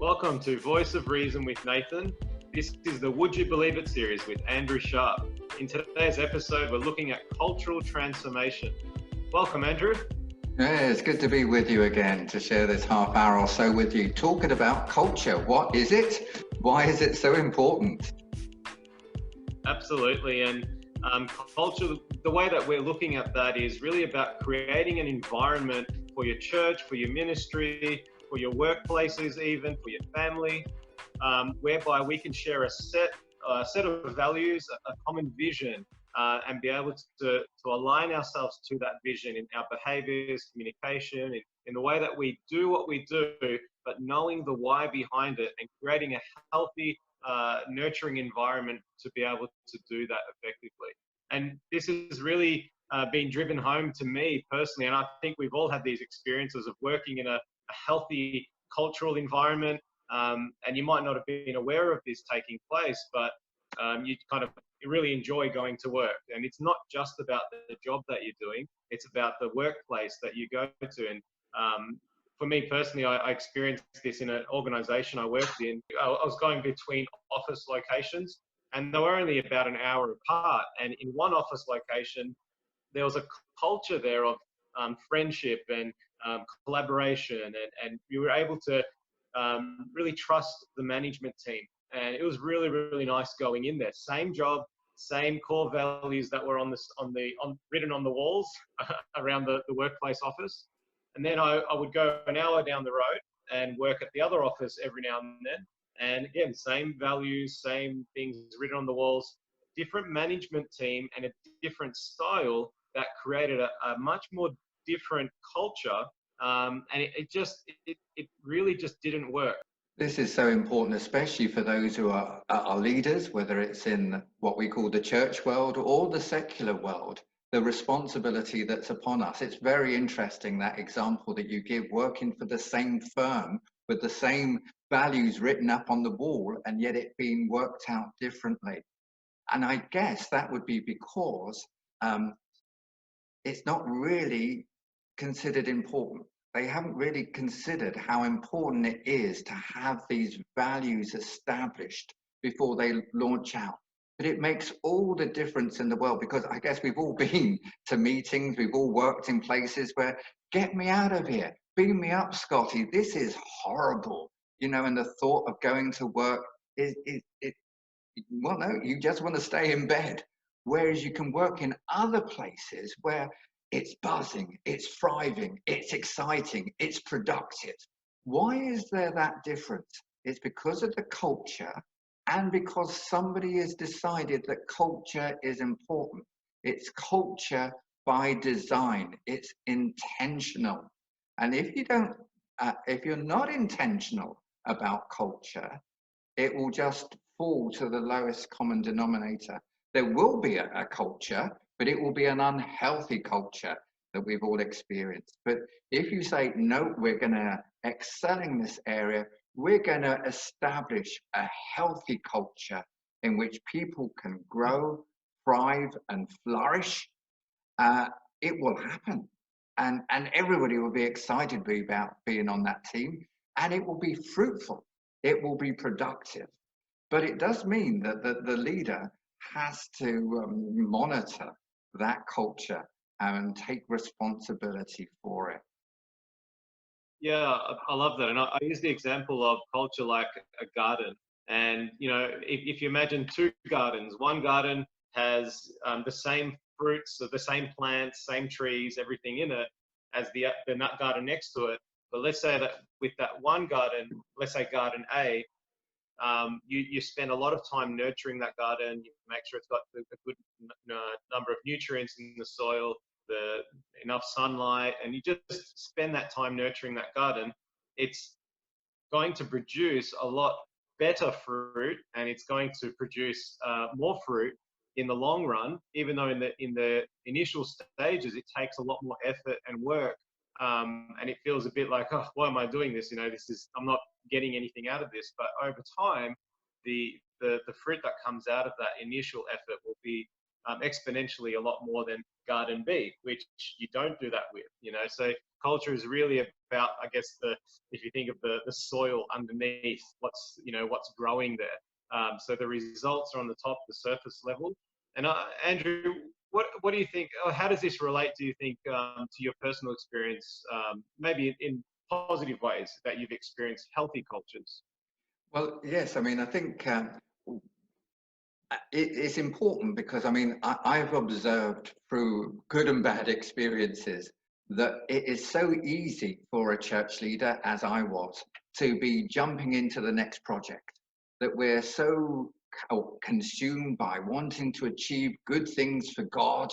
Welcome to Voice of Reason with Nathan. This is the Would You Believe It series with Andrew Sharp. In today's episode, we're looking at cultural transformation. Welcome, Andrew. Yeah, it's good to be with you again to share this half hour or so with you, talking about culture. What is it? Why is it so important? Absolutely. And culture, the way that we're looking at that is really about creating an environment for your church, for your ministry, for your workplaces, even for your family, whereby we can share a set of values, a common vision, and be able to align ourselves to that vision in our behaviors, communication, in the way that we do what we do, but knowing the why behind it and creating a healthy, nurturing environment to be able to do that effectively. And this has really been driven home to me personally, and I think we've all had these experiences of working in a healthy cultural environment, and you might not have been aware of this taking place, but you really enjoy going to work. And it's not just about the job that you're doing, it's about the workplace that you go to. And for me personally, I experienced this in an organization I worked in. I was going between office locations, and they were only about an hour apart. And in one office location, there was a culture there of friendship and collaboration, and we were able to really trust the management team. And it was really, really nice going in there. Same job, same core values that were written on the walls around the workplace office. And then I would go an hour down the road and work at the other office every now and then. And again, same values, same things written on the walls, different management team and a different style that created a much more different culture. And it really just didn't work. This is so important, especially for those who are leaders, whether it's in what we call the church world or the secular world, the responsibility that's upon us. It's very interesting, that example that you give, working for the same firm with the same values written up on the wall, and yet it being worked out differently. And I guess that would be because it's not really considered important. They haven't really considered how important it is to have these values established before they launch out. But it makes all the difference in the world, because I guess we've all been to meetings, we've all worked in places where, get me out of here, beam me up, Scotty, this is horrible. You know, and the thought of going to work well, no, you just want to stay in bed. Whereas you can work in other places where it's buzzing, it's thriving, it's exciting, it's productive. Why is there that difference? It's because of the culture, and because somebody has decided that culture is important. It's culture by design. It's intentional. And if you're not intentional about culture, it will just fall to the lowest common denominator. There will be a culture, but it will be an unhealthy culture that we've all experienced. But if you say, no, we're going to excel in this area, we're going to establish a healthy culture in which people can grow, thrive, and flourish, it will happen. And everybody will be excited about being on that team, and it will be fruitful. It will be productive. But it does mean that the leader has to monitor that culture and take responsibility for it. Yeah, I love that. And I use the example of culture like a garden. And, you know, if you imagine two gardens, one garden has the same fruits, so the same plants, same trees, everything in it as the nut garden next to it. But let's say that with that one garden, let's say garden A, you spend a lot of time nurturing that garden. You make sure it's got a good number of nutrients in the soil, enough sunlight, and you just spend that time nurturing that garden. It's going to produce a lot better fruit, and it's going to produce more fruit in the long run, even though in the initial stages it takes a lot more effort and work, and it feels a bit like, oh, why am I doing this? You know, I'm not getting anything out of this. But over time, the fruit that comes out of that initial effort will be exponentially a lot more than garden B, which you don't do that with, you know. So culture is really about, I guess, if you think of the soil underneath, what's growing there. So the results are on the top, the surface level. And Andrew, what do you think? Or how does this relate, do you think, to your personal experience, maybe in positive ways that you've experienced healthy cultures? Well, yes. I mean, I think it's important because, I mean, I've observed through good and bad experiences that it is so easy for a church leader, as I was, to be jumping into the next project, that we're so consumed by wanting to achieve good things for God,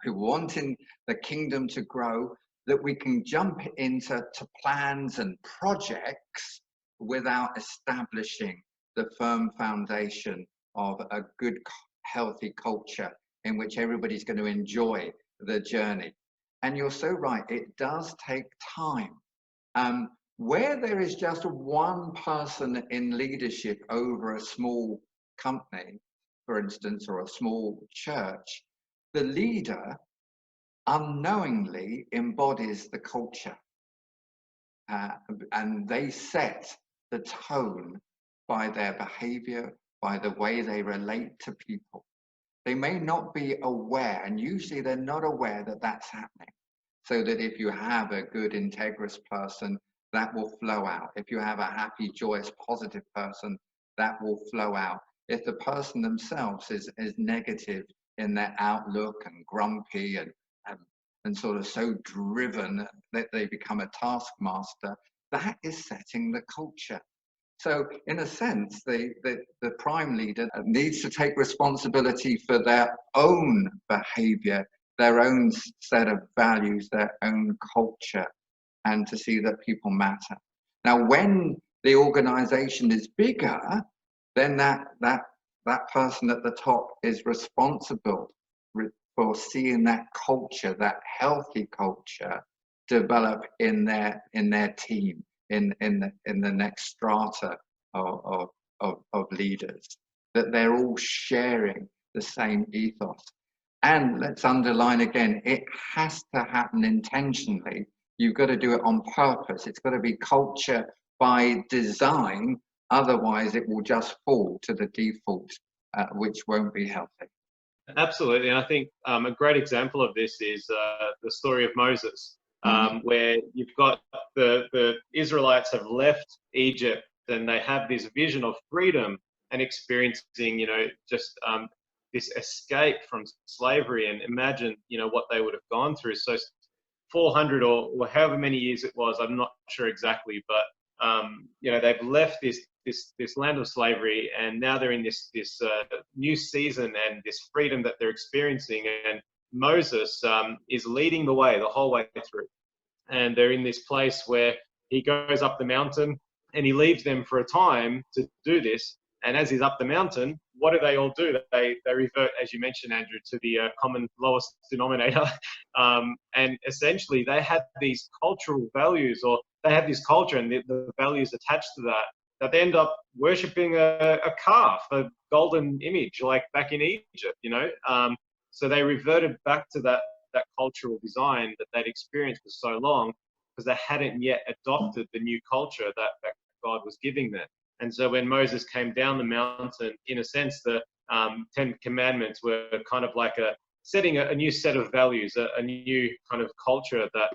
who wanting the kingdom to grow, that we can jump into plans and projects without establishing the firm foundation of a good, healthy culture in which everybody's going to enjoy the journey. And you're so right, it does take time. Where there is just one person in leadership over a small company, for instance, or a small church, the leader unknowingly embodies the culture. And they set the tone by their behavior, by the way they relate to people. They may not be aware, and usually they're not aware that that's happening. So that if you have a good, integrous person, that will flow out. If you have a happy, joyous, positive person, that will flow out. If the person themselves is negative in their outlook and grumpy and sort of so driven that they become a taskmaster, that is setting the culture. So in a sense, the prime leader needs to take responsibility for their own behavior, their own set of values, their own culture, and to see that people matter. Now, when the organization is bigger, then that person at the top is responsible for seeing that culture, that healthy culture, develop in their team, in the next strata of leaders, that they're all sharing the same ethos. And let's underline again, it has to happen intentionally. You've got to do it on purpose. It's got to be culture by design. Otherwise, it will just fall to the default, which won't be healthy. Absolutely. And I think a great example of this is the story of Moses, where you've got the Israelites have left Egypt and they have this vision of freedom and experiencing, just this escape from slavery. And imagine, what they would have gone through. So 400 or however many years it was, I'm not sure exactly, but they've left this land of slavery, and now they're in this new season and this freedom that they're experiencing. And Moses is leading the way the whole way through. And they're in this place where he goes up the mountain and he leaves them for a time to do this. And as he's up the mountain, what do they all do? They revert, as you mentioned, Andrew, to the common lowest denominator. And essentially, they had these cultural values, or they had this culture and the values attached to that they end up worshipping a calf, a golden image, like back in Egypt, So they reverted back to that cultural design that they'd experienced for so long, because they hadn't yet adopted the new culture that God was giving them. And so when Moses came down the mountain, in a sense, the 10 Commandments were kind of like setting a new set of values, a new kind of culture that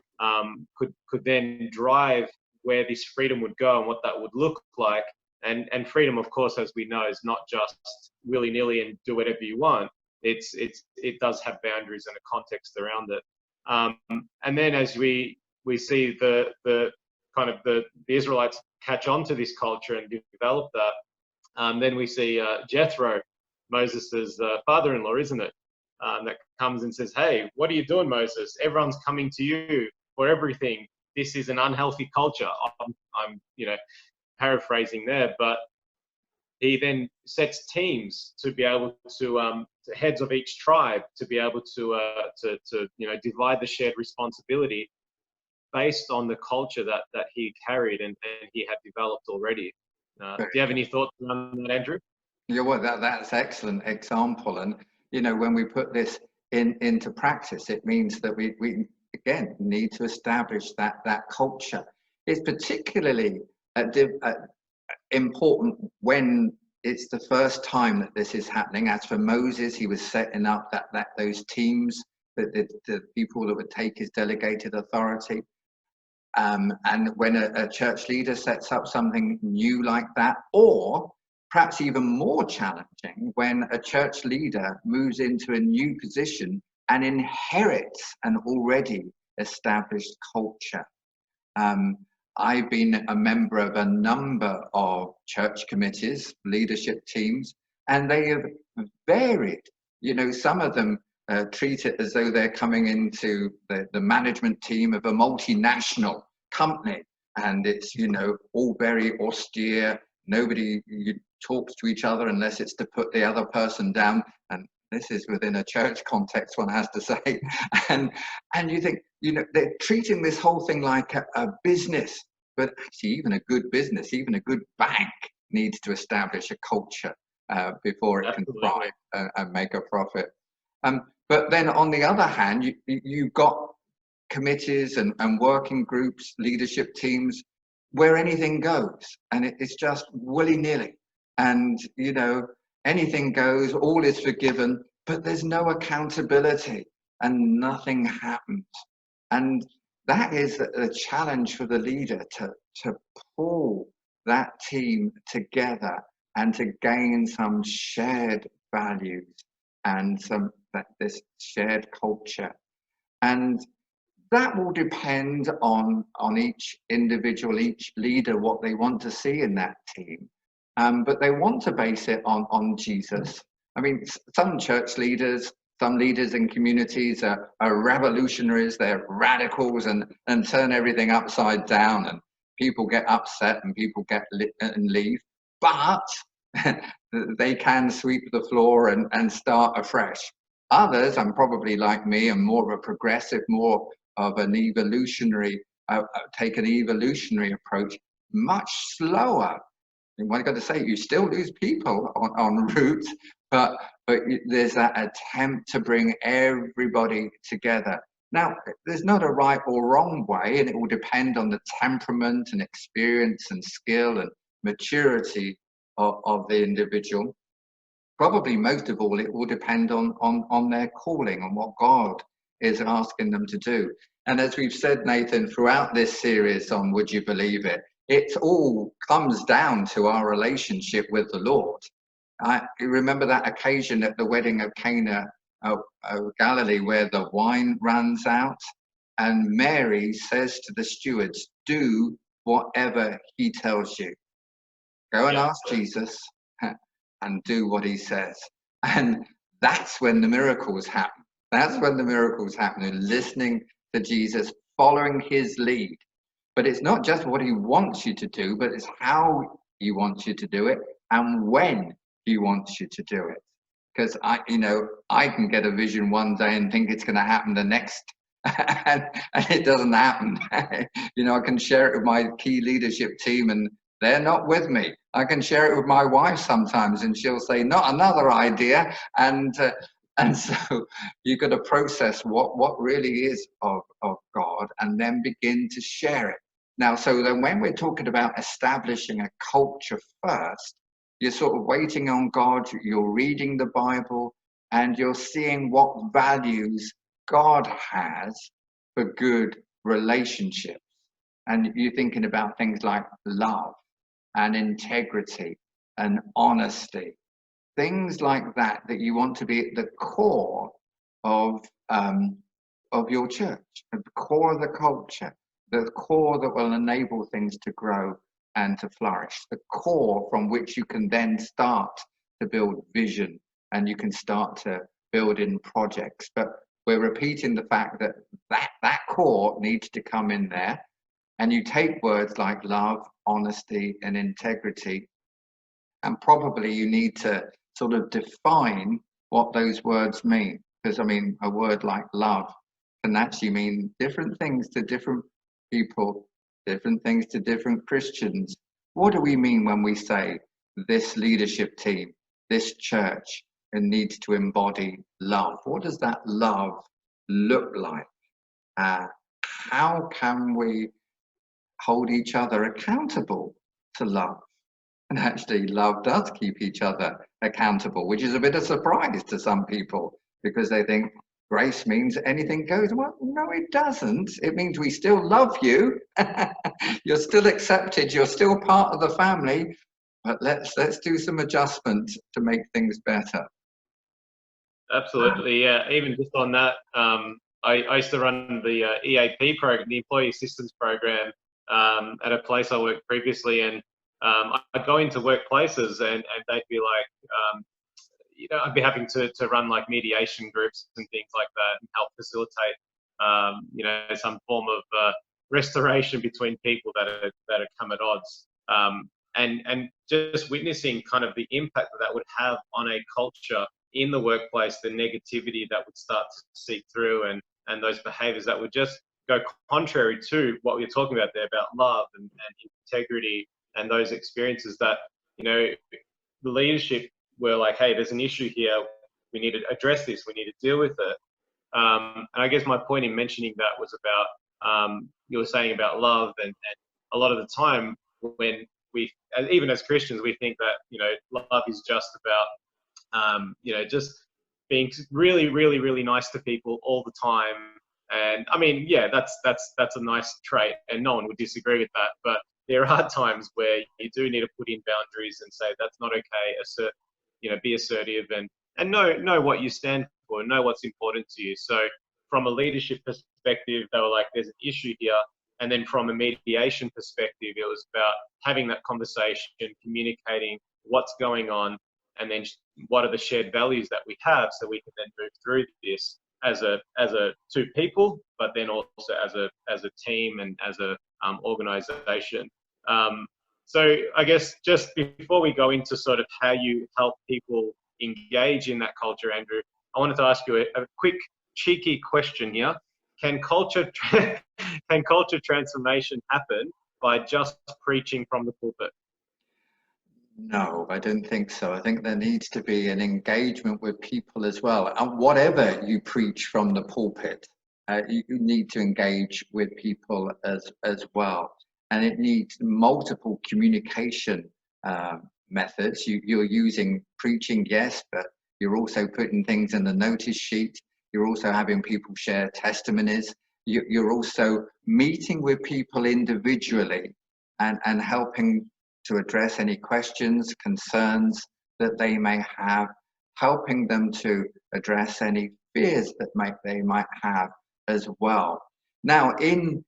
could then drive where this freedom would go and what that would look like. And freedom, of course, as we know, is not just willy-nilly and do whatever you want. It does have boundaries and a context around it. And then as we see the Israelites catch on to this culture and develop that, then we see Jethro, Moses' father-in-law, isn't it? That comes and says, "Hey, what are you doing, Moses? Everyone's coming to you for everything. This is an unhealthy culture." I'm paraphrasing there, but he then sets teams to be able to heads of each tribe to be able to divide the shared responsibility based on the culture that he carried and he had developed already. Do you have any thoughts on that, Andrew? Yeah, well, that's excellent example. And when we put this into practice, it means that we again need to establish that culture. It's particularly important when it's the first time that this is happening. As for Moses, he was setting up those teams, the people that would take his delegated authority. And when a church leader sets up something new like that, or perhaps even more challenging, when a church leader moves into a new position and inherits an already established culture. I've been a member of a number of church committees, leadership teams, and they have varied. Some of them treat it as though they're coming into the management team of a multinational company, and it's all very austere. Nobody talks to each other unless it's to put the other person down, and this is within a church context, one has to say. And you think, they're treating this whole thing like a business, but actually even a good business, even a good bank needs to establish a culture before it can thrive and make a profit. But then on the other hand, you've got committees and working groups, leadership teams, where anything goes, and it's just willy-nilly. And, anything goes, all is forgiven, but there's no accountability and nothing happens. And that is a challenge for the leader to pull that team together and to gain some shared values and this shared culture. And that will depend on each individual, each leader, what they want to see in that team. But they want to base it on Jesus. I mean, some church leaders, some leaders in communities are revolutionaries, they're radicals and turn everything upside down, and people get upset and people get and leave. But they can sweep the floor and start afresh. Others, and probably like me, are more of a progressive, more of an evolutionary, take an evolutionary approach, much slower. And what I got to say, you still lose people on route, but there's that attempt to bring everybody together. Now, there's not a right or wrong way, and it will depend on the temperament and experience and skill and maturity of the individual. Probably most of all, it will depend on their calling, on what God is asking them to do. And as we've said, Nathan, throughout this series on Would You Believe It, it all comes down to our relationship with the Lord. I remember that occasion at the wedding of Cana of Galilee where the wine runs out, and Mary says to the stewards, do whatever he tells you. Go and ask Jesus and do what he says. And that's when the miracles happen. That's when the miracles happen, in listening to Jesus, following his lead. But it's not just what he wants you to do, but it's how he wants you to do it and when he wants you to do it. Because I can get a vision one day and think it's going to happen the next, and it doesn't happen. I can share it with my key leadership team and they're not with me. I can share it with my wife sometimes and she'll say, not another idea. And so you've got to process what really is of God and then begin to share it. Now, so then when we're talking about establishing a culture first, you're sort of waiting on God, you're reading the Bible, and you're seeing what values God has for good relationships. And you're thinking about things like love and integrity and honesty, things like that you want to be at the core of your church, at the core of the culture, the core that will enable things to grow and to flourish, the core from which you can then start to build vision and you can start to build in projects. But we're repeating the fact that core needs to come in there. And you take words like love, honesty, and integrity, and probably you need to sort of define what those words mean. Because, a word like love can actually mean different things to different people, different things to different Christians. What do we mean when we say this leadership team, this church needs to embody love. What does that love look like? How can we hold each other accountable to love? And actually, love does keep each other accountable, which is a bit of surprise to some people because they think grace means anything goes. Well, no, it doesn't. It means we still love you. You're still accepted. You're still part of the family. But let's do some adjustments to make things better. Absolutely, yeah. Even just on that, I used to run the EAP program, the Employee Assistance Program, at a place I worked previously, and I'd go into workplaces and they'd be like, I'd be having to run like mediation groups and things like that and help facilitate, some form of restoration between people that are come at odds. And just witnessing kind of the impact that would have on a culture in the workplace, the negativity that would start to seep through, and those behaviors that would just go contrary to what we were talking about there about love and integrity, and those experiences that, the leadership were like, hey, there's an issue here. We need to address this. We need to deal with it. And I guess my point in mentioning that was about, you were saying about love, and a lot of the time when we, even as Christians, we think that, love is just about, just being really, really, really nice to people all the time. And I mean, yeah, that's a nice trait, and no one would disagree with that. But there are times where you do need to put in boundaries and say that's not okay. Be assertive and know what you stand for, know what's important to you. So from a leadership perspective, they were like, there's an issue here. And then from a mediation perspective, it was about having that conversation, communicating what's going on, and then what are the shared values that we have, so we can then move through this as a two people, but then also as a team and as a organization. So I guess just before we go into sort of how you help people engage in that culture, Andrew, I wanted to ask you a quick cheeky question here. Can culture transformation happen by just preaching from the pulpit? No, I don't think so. I think there needs to be an engagement with people as well. And whatever you preach from the pulpit, you need to engage with people as well. And it needs multiple communication methods. You're using preaching, yes, but you're also putting things in the notice sheet. You're also having people share testimonies. You're also meeting with people individually and helping to address any questions, concerns that they may have, helping them to address any fears that they might have as well. Now, in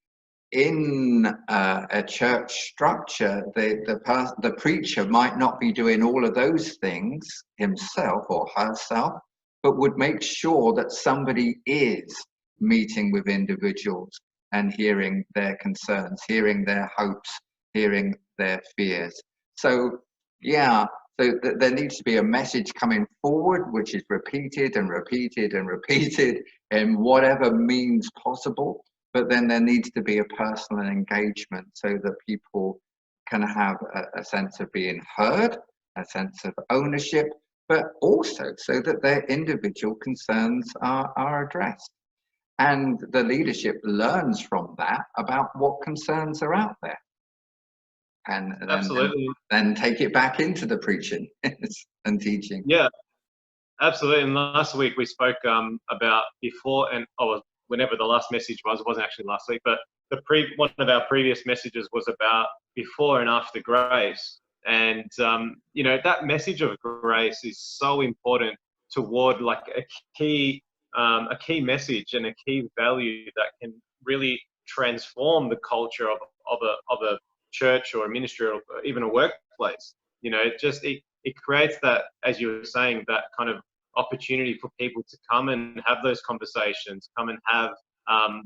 a church structure, the preacher might not be doing all of those things himself or herself, but would make sure that somebody is meeting with individuals and hearing their concerns, hearing their hopes, hearing their fears. So there needs to be a message coming forward which is repeated and repeated and repeated in whatever means possible. But then there needs to be a personal engagement so that people can have a sense of being heard, a sense of ownership, but also so that their individual concerns are addressed. And the leadership learns from that about what concerns are out there. And then take it back into the preaching and teaching. Yeah, absolutely. And last week we spoke about before and whenever the last message was. It wasn't actually last week, but one of our previous messages was about before and after grace. And that message of grace is so important toward like a key message and a key value that can really transform the culture of a church or a ministry or even a workplace. It creates that, as you were saying, that kind of opportunity for people to come and have those conversations, come and have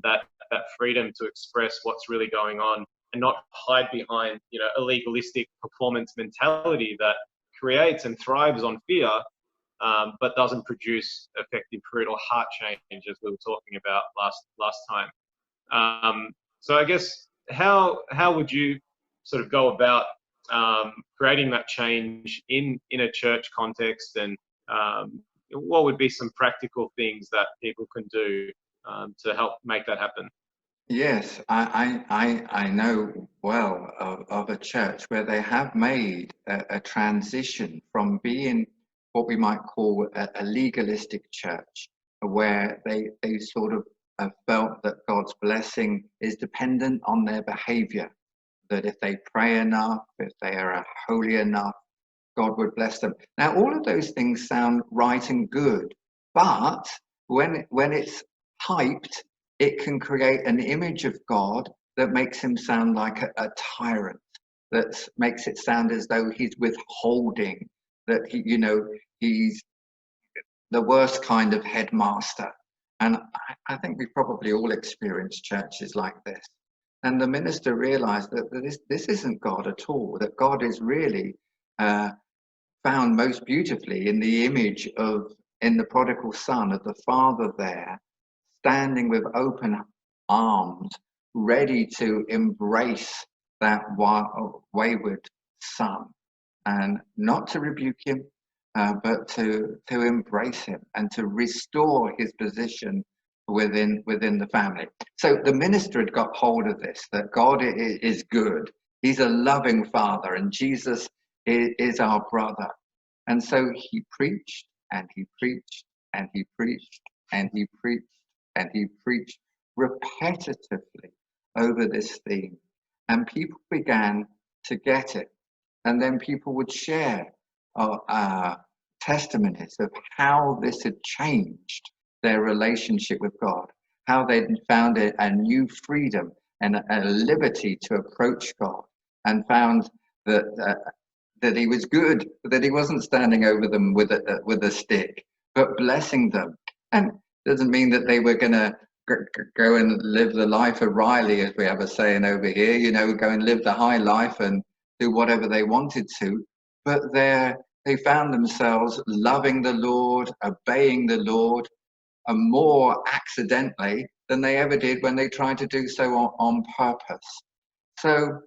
that freedom to express what's really going on, and not hide behind a legalistic performance mentality that creates and thrives on fear, but doesn't produce effective fruit or heart change, as we were talking about last time. So I guess how would you sort of go about creating that change in a church context, and what would be some practical things that people can do to help make that happen? Yes, I know well of a church where they have made a transition from being what we might call a legalistic church, where they sort of have felt that God's blessing is dependent on their behavior, that if they pray enough, if they are holy enough, God would bless them. Now, all of those things sound right and good, but when it's hyped, it can create an image of God that makes him sound like a tyrant, that makes it sound as though he's withholding, that he's the worst kind of headmaster. And I think we've probably all experienced churches like this. And the minister realized that this isn't God at all, that God is really found most beautifully in the image of, in the prodigal son, of the father there, standing with open arms, ready to embrace that wayward son, and not to rebuke him, but to embrace him and to restore his position within the family. So the minister had got hold of this, that God is good. He's a loving father, and Jesus is our brother. And so he preached and he preached and he preached and he preached and he preached repetitively over this theme. And people began to get it. And then people would share testimonies of how this had changed their relationship with God, how they'd found a new freedom and a liberty to approach God, and found that he was good, that he wasn't standing over them with a stick, but blessing them. And doesn't mean that they were going to go and live the life of Riley, as we have a saying over here, go and live the high life and do whatever they wanted to. But they found themselves loving the Lord, obeying the Lord, and more accidentally than they ever did when they tried to do so on purpose. So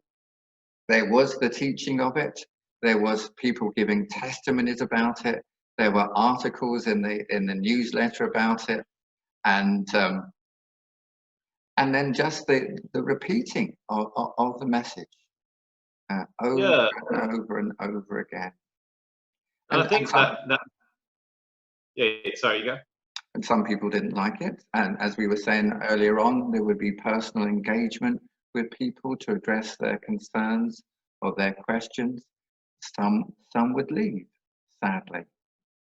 there was the teaching of it. There was people giving testimonies about it. There were articles in the newsletter about it, and then just the repeating of the message over Yeah, and over and over again. and I And think some, that yeah, sorry, you go. and some people didn't like it. And as we were saying earlier on, there would be personal engagement with people to address their concerns or their questions. Some would leave, sadly,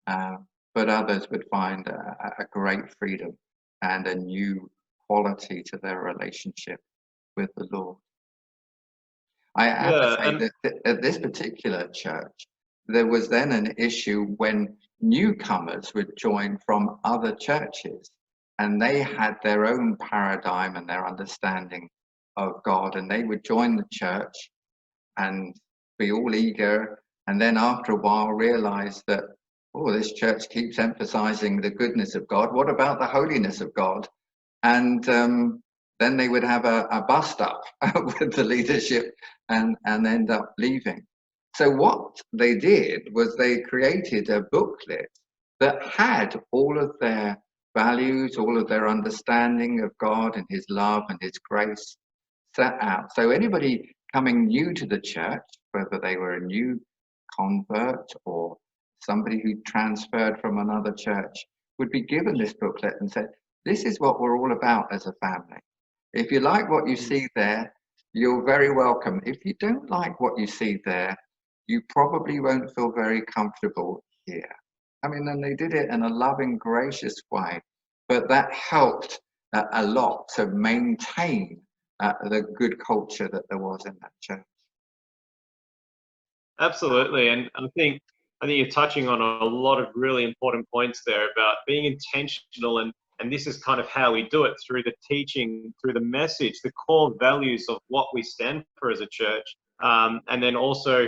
but others would find a great freedom and a new quality to their relationship with the Lord. I have to Yeah, say and that at this particular church, there was then an issue when newcomers would join from other churches, and they had their own paradigm and their understanding of God, and they would join the church and be all eager, and then after a while realize that, oh, this church keeps emphasizing the goodness of God. What about the holiness of God? And then they would have a bust up with the leadership and end up leaving. So what they did was they created a booklet that had all of their values, all of their understanding of God and his love and his grace set out. So anybody coming new to the church, whether they were a new convert or somebody who transferred from another church, would be given this booklet and said, this is what we're all about as a family. If you like what you see there, you're very welcome. If you don't like what you see there, you probably won't feel very comfortable here. I mean, and they did it in a loving, gracious way, but that helped a lot to maintain the good culture that there was in that church. absolutely. And I think you're touching on a lot of really important points there about being intentional, and this is kind of how we do it, through the teaching, through the message, the core values of what we stand for as a church, and then also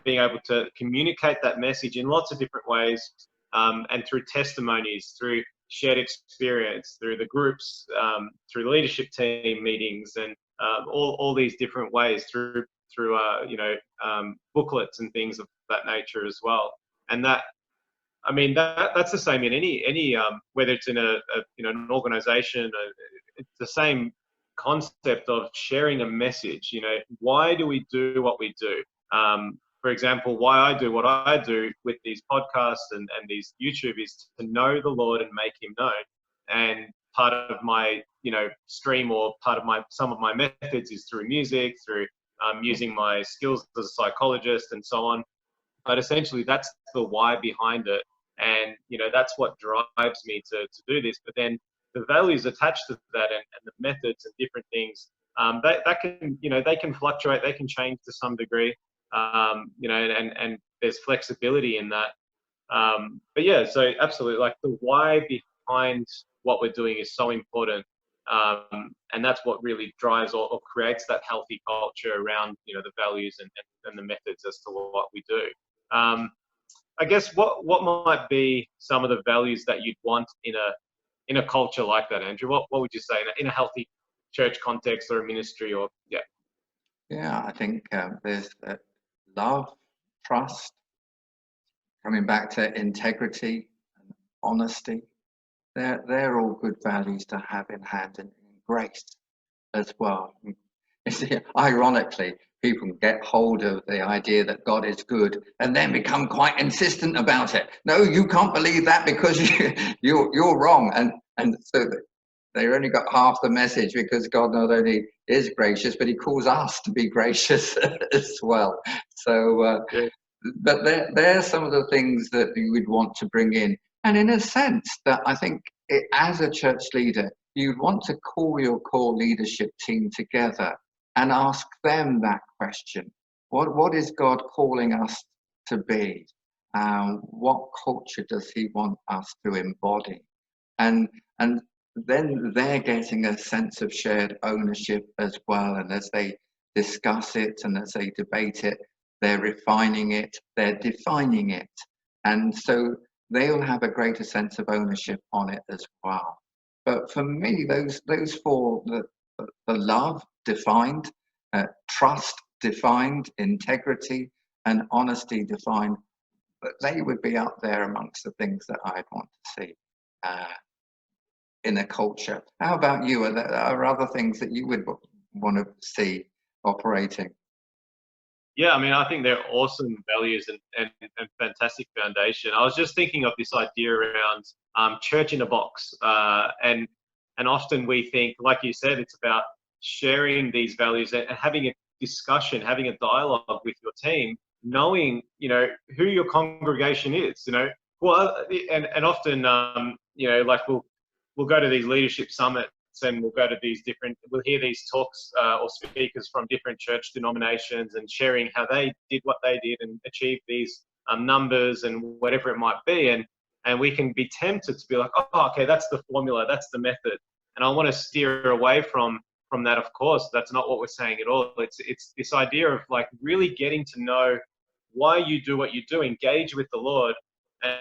being able to communicate that message in lots of different ways, and through testimonies, through shared experience, through the groups, through the leadership team meetings, and all these different ways, through booklets and things of that nature as well. And that I mean, that's the same in any whether it's in a an organization. It's the same concept of sharing a message. Why do we do what we do? For example, why I do what I do with these podcasts and these YouTube is to know the Lord and make Him known. And part of my stream, or part of some of my methods, is through music, through using my skills as a psychologist and so on. But essentially, that's the why behind it. And, that's what drives me to do this. But then the values attached to that, and the methods and different things, that can, they can fluctuate, they can change to some degree, and there's flexibility in that. But yeah, so absolutely, like the why behind what we're doing is so important. And that's what really drives or creates that healthy culture around, the values and the methods as to what we do. I guess what might be some of the values that you'd want in a culture like that, Andrew? What would you say in a healthy church context or a ministry, or yeah? Yeah, I think there's love, trust, coming back to integrity and honesty. They're all good values to have in hand, and grace as well. You see, ironically, people can get hold of the idea that God is good and then become quite insistent about it. No, you can't believe that because you're wrong. And so they only got half the message, because God not only is gracious, but He calls us to be gracious as well. So, but they're some of the things that you would want to bring in. And in a sense that I think as a church leader, you'd want to call your core leadership team together and ask them that question. What is God calling us to be? What culture does He want us to embody? And then they're getting a sense of shared ownership as well. And as they discuss it and as they debate it, they're refining it, they're defining it. And so they'll have a greater sense of ownership on it as well. But for me, those four, the love defined, trust defined, integrity and honesty defined, but they would be up there amongst the things that I'd want to see in a culture. How about you? Are there other things that you would want to see operating? Yeah, I mean, I think they're awesome values and fantastic foundation. I was just thinking of this idea around church in a box, and often we think, like you said, it's about sharing these values and having a discussion, having a dialogue with your team, knowing who your congregation is. Well, and often like we'll go to these leadership summits, and we'll hear these talks or speakers from different church denominations and sharing how they did what they did and achieved these numbers and whatever it might be. And we can be tempted to be like, oh, okay, that's the formula, that's the method. And I want to steer away from that. Of course, that's not what we're saying at all. It's this idea of like really getting to know why you do what you do, engage with the Lord,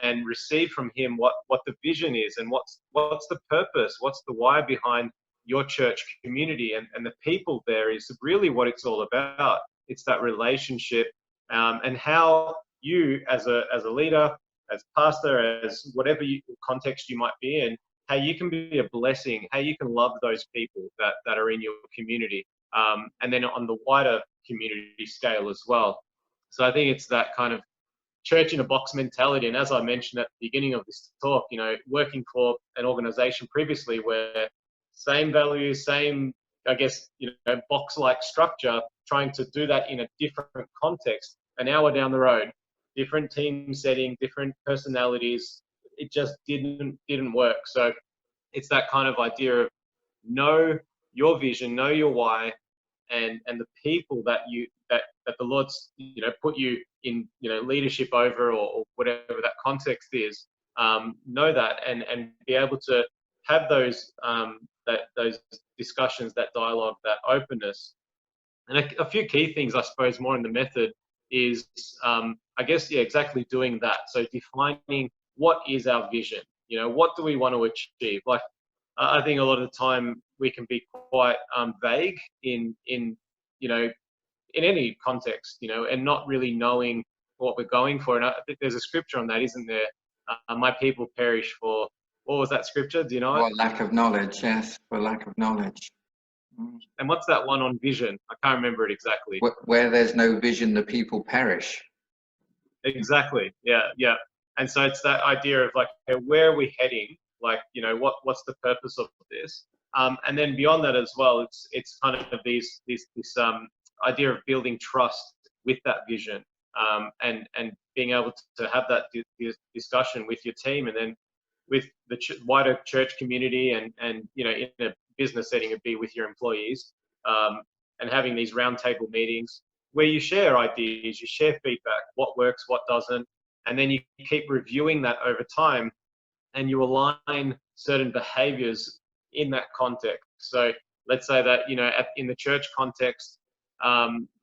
and receive from Him what the vision is, and what's the purpose, what's the why behind your church community, and the people there is really what it's all about. It's that relationship, and how you as a leader, as pastor, as whatever context you might be in, how you can be a blessing, how you can love those people that are in your community, and then on the wider community scale as well. So I think it's that kind of church in a box mentality. And as I mentioned at the beginning of this talk, working for an organization previously where same values, same, I guess, box-like structure, trying to do that in a different context, an hour down the road, different team setting, different personalities, it just didn't work. So it's that kind of idea of know your vision, know your why, and the people that the Lord's put you in leadership over, or whatever that context is, know that and be able to have those those discussions, that dialogue, that openness. And a few key things, I suppose, more in the method is I guess exactly doing that. So defining what is our vision, what do we want to achieve. Like I think a lot of the time we can be quite vague in any context, and not really knowing what we're going for. And I think there's a scripture on that, isn't there? My people perish for, what was that scripture? Do you know it? For lack of knowledge, yes, for lack of knowledge. And what's that one on vision? I can't remember it exactly. Where there's no vision, the people perish. Exactly. Yeah, yeah. And so it's that idea of like, okay, where are we heading? Like, you know, what's the purpose of this? And then beyond that as well, it's kind of this idea of building trust with that vision, and being able to have that discussion with your team, and then with the wider church community, and you know, in a business setting, it'd be with your employees, and having these roundtable meetings where you share ideas, you share feedback, what works, what doesn't, and then you keep reviewing that over time, and you align certain behaviors in that context. So let's say that, you know, in the church context,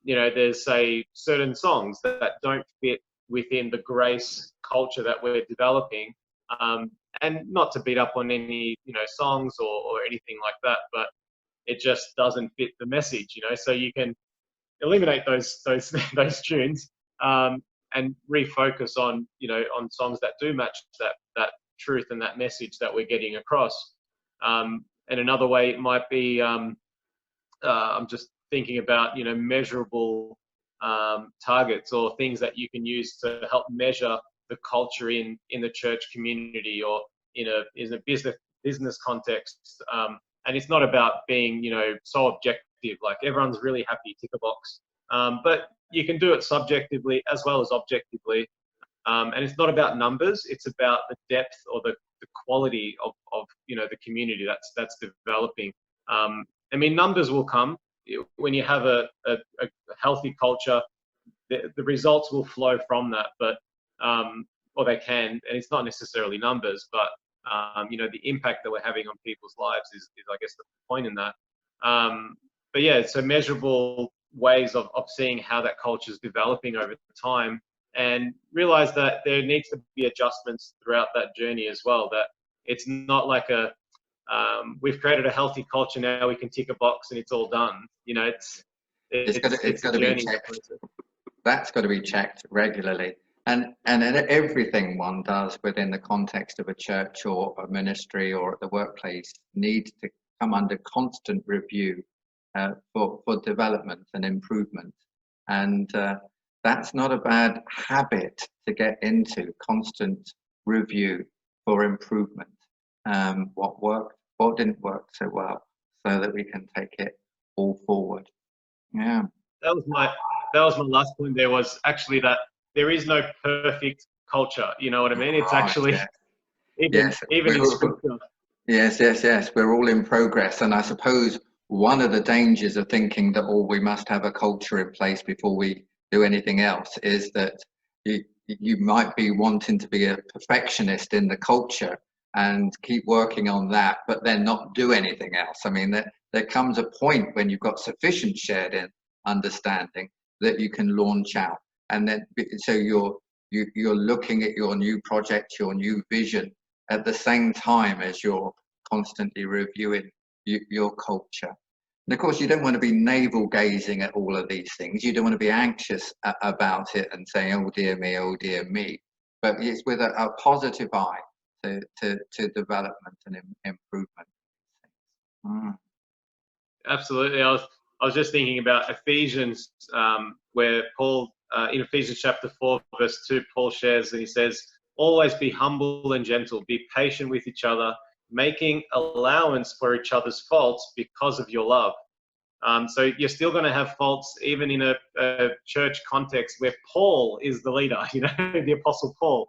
you know, there's, say, certain songs that don't fit within the grace culture that we're developing, and not to beat up on any, you know, songs or anything like that, but it just doesn't fit the message, you know. So you can eliminate those those tunes, and refocus on, you know, on songs that do match that truth and that message that we're getting across. And another way it might be, I'm just thinking about, you know, measurable targets or things that you can use to help measure the culture in the church community, or in a business context. And it's not about being, you know, so objective, like everyone's really happy, tick a box. But you can do it subjectively as well as objectively. And it's not about numbers, it's about the depth or the quality of you know, the community that's developing. I mean, numbers will come when you have a healthy culture. The results will flow from that, but or they can, and it's not necessarily numbers, but you know, the impact that we're having on people's lives is I guess the point in that. But yeah, so measurable ways of seeing how that culture is developing over time, and realize that there needs to be adjustments throughout that journey as well. That it's not like we've created a healthy culture, now we can tick a box and it's all done. You know, it's got to be checked. That's got to be checked regularly. And everything one does within the context of a church or a ministry or at the workplace needs to come under constant review for development and improvement. And that's not a bad habit to get into, constant review for improvement. What worked, what didn't work so well, so that we can take it all forward. Yeah. That was my last point. There was actually that there is no perfect culture. You know what I mean? It's actually, yes. even in scripture. Yes. We're all in progress. And I suppose one of the dangers of thinking that, oh, we must have a culture in place before we do anything else, is that you might be wanting to be a perfectionist in the culture and keep working on that, but then not do anything else. I mean, there comes a point when you've got sufficient shared in understanding that you can launch out, and then so you're looking at your new project, your new vision, at the same time as you're constantly reviewing your culture. And of course, you don't want to be navel gazing at all of these things. You don't want to be anxious about it and saying, oh dear me. But it's with a positive eye to development and improvement. Absolutely. I was just thinking about Ephesians, where Paul, in Ephesians chapter 4, verse 2, Paul shares, and he says, always be humble and gentle, be patient with each other, making allowance for each other's faults because of your love. So you're still going to have faults even in a church context where Paul is the leader, you know, the Apostle Paul.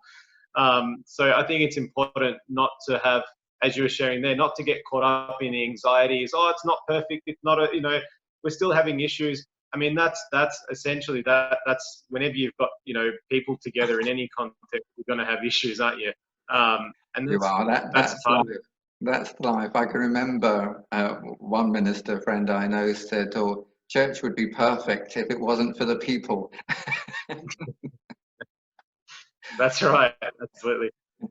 So I think it's important not to have, as you were sharing there, not to get caught up in the anxieties. Oh, it's not perfect. It's not you know, we're still having issues. I mean, that's essentially that's whenever you've got, you know, people together in any context, you're going to have issues, aren't you? And that's part of it. That's life. I can remember one minister friend I know said, oh, church would be perfect if it wasn't for the people. That's right. Absolutely. I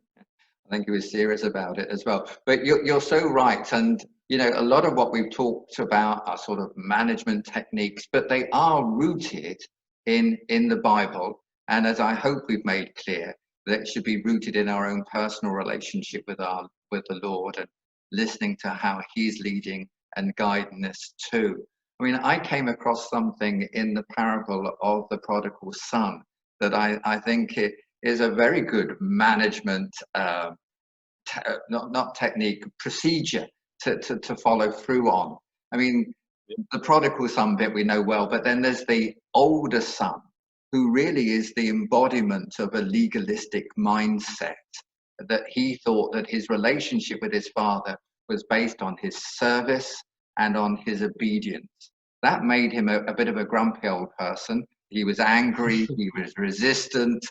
think he was serious about it as well. But you're so right. And, you know, a lot of what we've talked about are sort of management techniques, but they are rooted in the Bible. And as I hope we've made clear, that should be rooted in our own personal relationship with the Lord, and listening to how He's leading and guiding us too. I mean, I came across something in the parable of the prodigal son that I think it is a very good management, not technique, procedure to follow through on. I mean, the prodigal son bit we know well, but then there's the older son, who really is the embodiment of a legalistic mindset, that he thought that his relationship with his father was based on his service and on his obedience. That made him a bit of a grumpy old person. He was angry, he was resistant,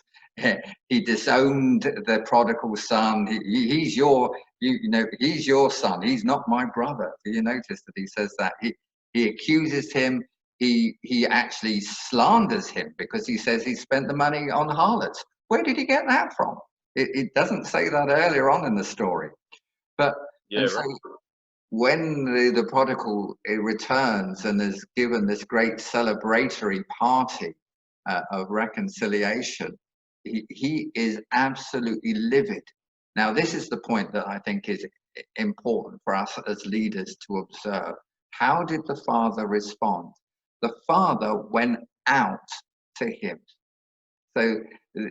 he disowned the prodigal son. He's your son. He's not my brother. Do you notice that he says that? He accuses him. He actually slanders him, because he says he spent the money on harlots. Where did he get that from? It doesn't say that earlier on in the story. But so when the prodigal returns and is given this great celebratory party of reconciliation, he is absolutely livid. Now, this is the point that I think is important for us as leaders to observe. How did the father respond? The father went out to him. So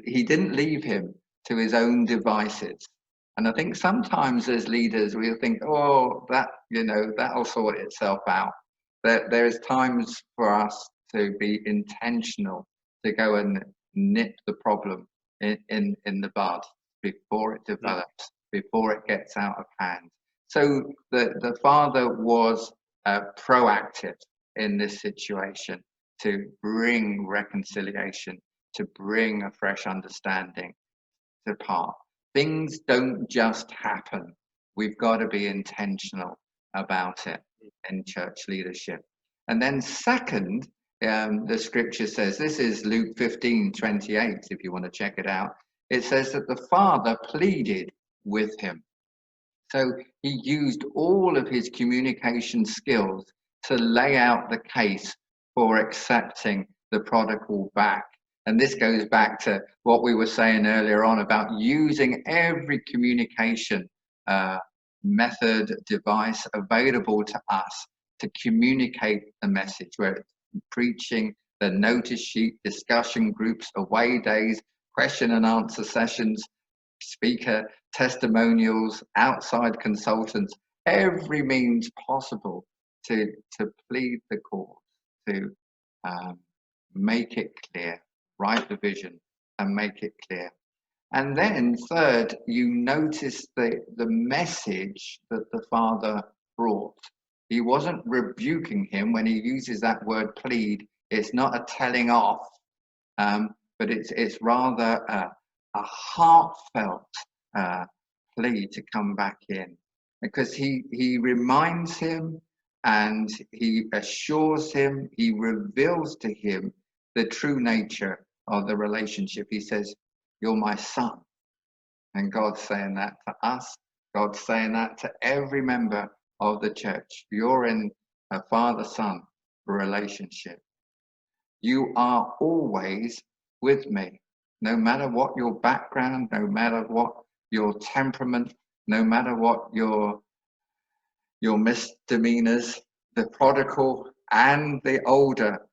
he didn't leave him to his own devices. And I think sometimes as leaders, we'll think, oh, that'll sort itself out. There's times for us to be intentional, to go and nip the problem in the bud before it develops, before it gets out of hand. So the father was proactive in this situation to bring reconciliation, to bring a fresh understanding to part. Things don't just happen. We've got to be intentional about it in church leadership. And then second, the scripture says, this is Luke 15:28, if you want to check it out. It says that the father pleaded with him. So he used all of his communication skills to lay out the case for accepting the prodigal back. And this goes back to what we were saying earlier on about using every communication method, device available to us to communicate the message, whether it's preaching, the notice sheet, discussion groups, away days, question and answer sessions, speaker testimonials, outside consultants, every means possible to plead the cause, to make it clear, write the vision and make it clear. And then third, you notice the message that the father brought. He wasn't rebuking him when he uses that word plead. It's not a telling off, but it's rather a heartfelt plea to come back in, because he reminds him and he assures him, he reveals to him the true nature of the relationship. He says, "You're my son." And God's saying that to us. God's saying that to every member of the church. You're in a father-son relationship. You are always with me, no matter what your background, no matter what your temperament, no matter what your misdemeanors. The prodigal and the older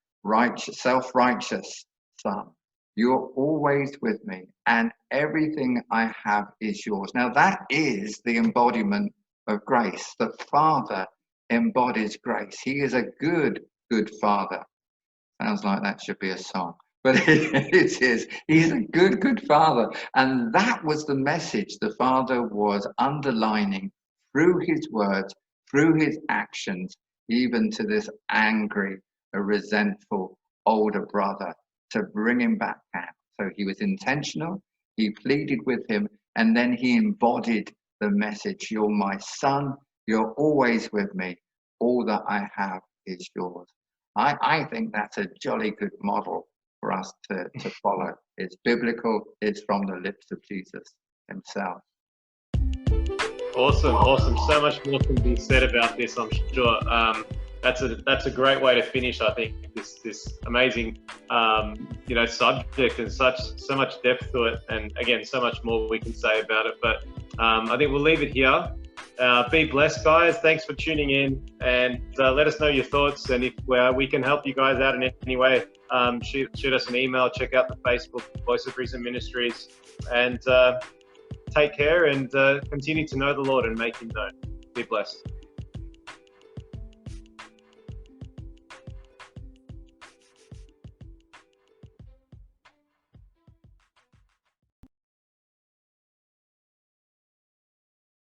self-righteous son, you're always with me, and everything I have is yours. Now that is the embodiment of grace. The Father embodies grace. He is a good Father. Sounds like that should be a song, but it is. He's a good Father. And that was the message the Father was underlining through his words, through his actions, even to this angry, resentful older brother, to bring him back out. So he was intentional, he pleaded with him, and then he embodied the message. You're my son, you're always with me, all that I have is yours. I think that's a jolly good model for us to follow. It's biblical, it's from the lips of Jesus himself. Awesome. So much more can be said about this, I'm sure. that's a great way to finish. I think this amazing subject, and so much depth to it, and again, so much more we can say about it. But I think we'll leave it here. Be blessed, guys. Thanks for tuning in, and let us know your thoughts, and if we can help you guys out in any way, shoot us an email. Check out the Facebook, Voice of Reason Ministries, and take care, and continue to know the Lord and make Him known. Be blessed.